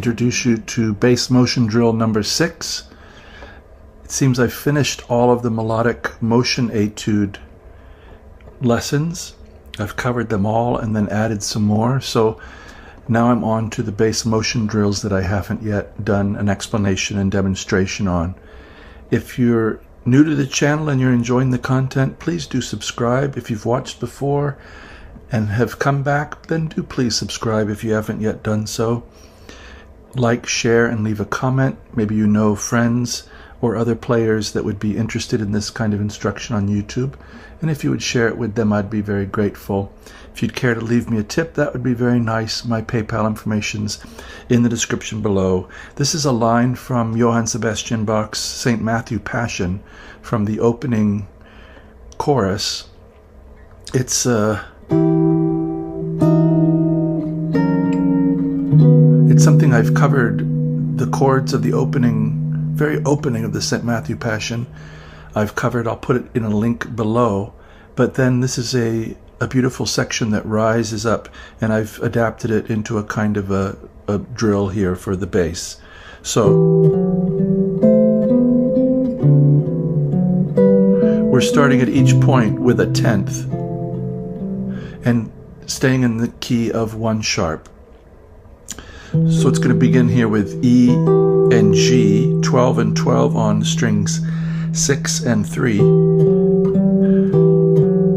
introduce you to bass motion drill number 6. It seems I've finished all of the melodic motion etude lessons. I've covered them all and then added some more. So now I'm on to the bass motion drills that I haven't yet done an explanation and demonstration on. If you're new to the channel and you're enjoying the content, please do subscribe. If you've watched before and have come back, then do please subscribe if you haven't yet done so. Like, share, and leave a comment. Maybe you know friends or other players that would be interested in this kind of instruction on YouTube. And if you would share it with them, I'd be very grateful. If you'd care to leave me a tip, that would be very nice. My PayPal information's in the description below. This is a line from Johann Sebastian Bach's St. Matthew Passion from the opening chorus. It's something I've covered, the chords of the very opening of the St. Matthew Passion. I've covered, I'll put it in a link below, but then this is a beautiful section that rises up, and I've adapted it into a kind of a drill here for the bass. So we're starting at each point with a 10th and staying in the key of 1 sharp. So it's going to begin here with E and G, 12 and 12 on strings 6 and 3. And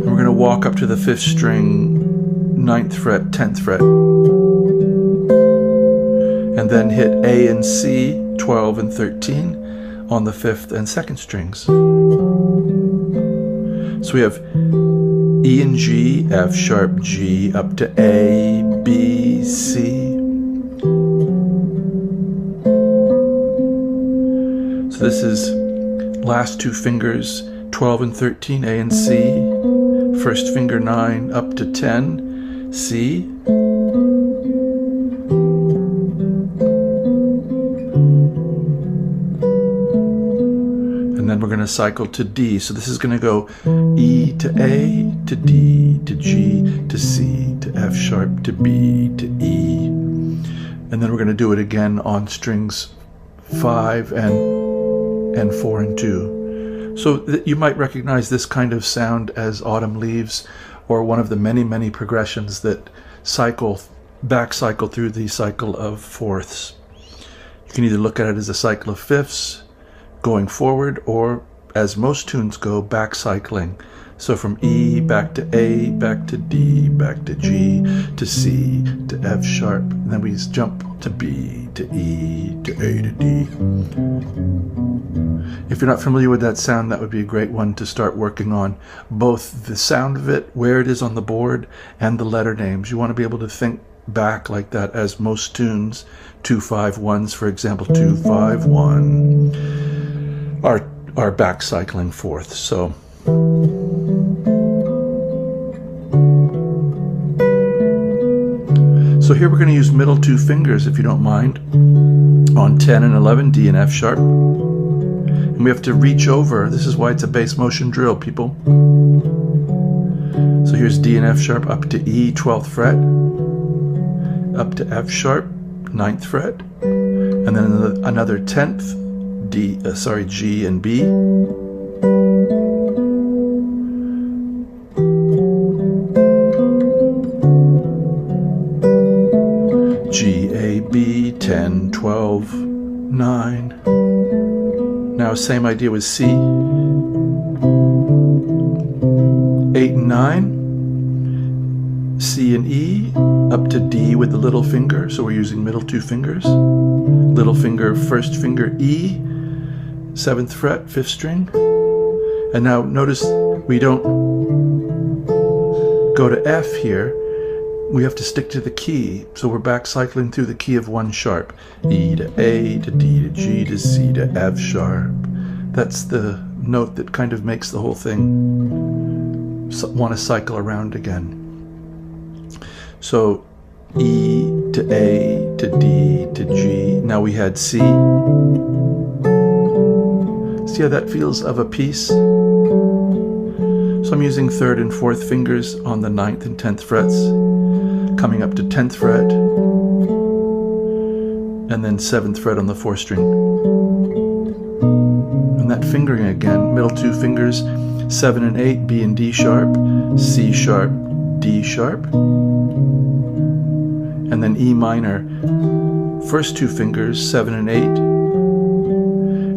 we're going to walk up to the 5th string, 9th fret, 10th fret. And then hit A and C, 12 and 13 on the 5th and 2nd strings. So we have E and G, F sharp, G, up to A, B, C. So this is last 2 fingers, 12 and 13, A and C, first finger 9 up to 10, C, and then we're going to cycle to D. So this is going to go E to A, to D, to G, to C, to F sharp, to B, to E, and then we're going to do it again on strings 5 and 4 and 2. So you might recognize this kind of sound as Autumn Leaves, or one of the many progressions that back cycle through the cycle of fourths. You can either look at it as a cycle of fifths going forward, or as most tunes go, back cycling. So from E back to A, back to D, back to G, to C, to F sharp, and then we jump to B, to E, to A, to D. If you're not familiar with that sound, that would be a great one to start working on. Both the sound of it, where it is on the board, and the letter names. You want to be able to think back like that, as most tunes, 2-5-1s, for example, 2-5-1, are back cycling fourths. So here we're going to use middle 2 fingers, if you don't mind, on 10 and 11, D and F sharp. And we have to reach over. This is why it's a bass motion drill, people. So here's D and F sharp up to E, 12th fret, up to F sharp, 9th fret, and then another 10th, G and B. G, A, B, 10, 12, 9. Now same idea with C. 8 and 9. C and E, up to D with the little finger, so we're using middle 2 fingers. Little finger, first finger, E, 7th fret, 5th string. And now notice we don't go to F here. We have to stick to the key, so we're back cycling through the key of 1 sharp. E to A, to D, to G, to C, to F sharp. That's the note that kind of makes the whole thing want to cycle around again. So E to A, to D, to G. Now we had C. See how that feels of a piece? So I'm using 3rd and 4th fingers on the 9th and 10th frets, coming up to 10th fret, and then 7th fret on the 4th string. And that fingering again, middle 2 fingers, 7 and 8, B and D sharp, C sharp, D sharp, and then E minor, first 2 fingers, 7 and 8,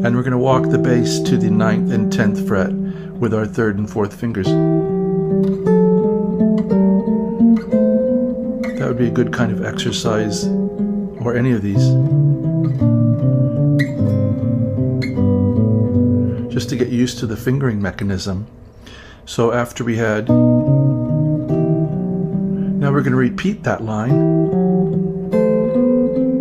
and we're going to walk the bass to the 9th and 10th fret with our 3rd and 4th fingers. That would be a good kind of exercise, or any of these, just to get used to the fingering mechanism. So after we had, now we're going to repeat that line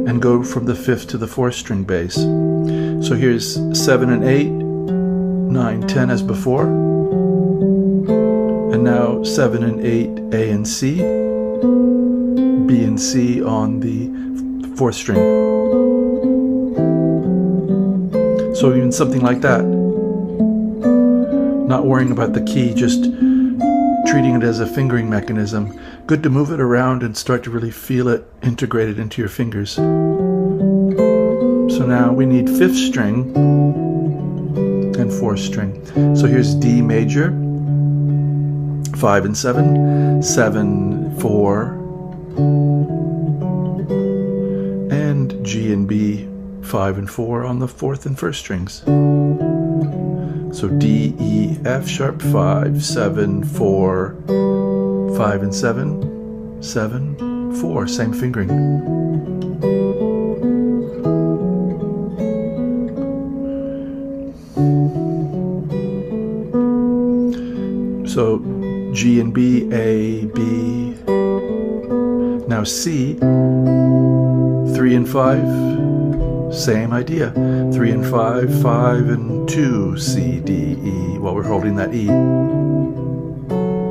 and go from the 5th to the 4th string bass. So here's 7 and 8, 9, 10 as before, and now 7 and 8, A and C, B and C on the 4th string. So even something like that, not worrying about the key, just treating it as a fingering mechanism. Good to move it around and start to really feel it integrated into your fingers. So now we need 5th string and 4th string. So here's D major, 5 and 7, 7, 4, and G and B, 5 and 4 on the 4th and 1st strings. So D, E, F sharp, 5, 7, 4, 5 and 7, 7, 4, same fingering. So G and B, A, B, now C, 3 and 5, same idea, 3 and 5, 5 and 2, C, D, E, while we're holding that E.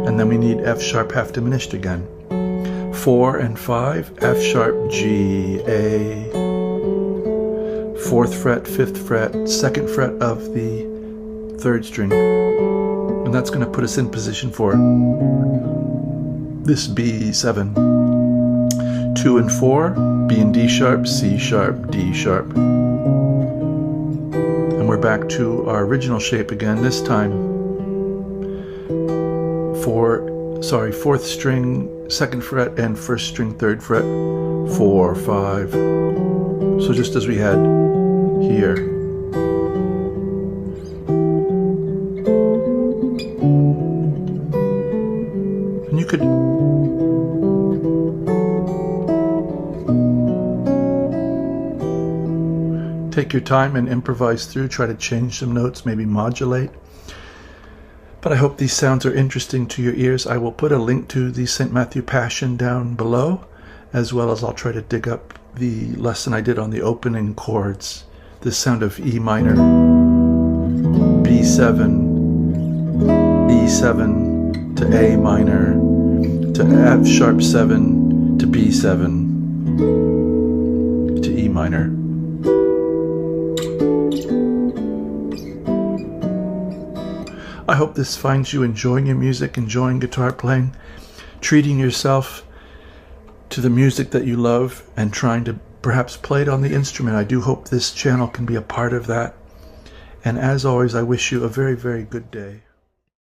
And then we need F sharp half diminished again. 4 and 5, F sharp, G, A, 4th fret, 5th fret, 2nd fret of the 3rd string. And that's going to put us in position for this B7. 2 and 4, B and D sharp, C sharp, D sharp. And we're back to our original shape again, this time 4th string, 2nd fret, and 1st string, 3rd fret, 4, 5. So just as we had here. And you could take your time and improvise through, try to change some notes, maybe modulate. But I hope these sounds are interesting to your ears. I will put a link to the St. Matthew Passion down below, as well as I'll try to dig up the lesson I did on the opening chords. The sound of E minor, B7, E7 to A minor, to F sharp 7, to B7, to E minor. I hope this finds you enjoying your music, enjoying guitar playing, treating yourself to the music that you love, and trying to perhaps play it on the instrument. I do hope this channel can be a part of that. And as always, I wish you a very, very good day.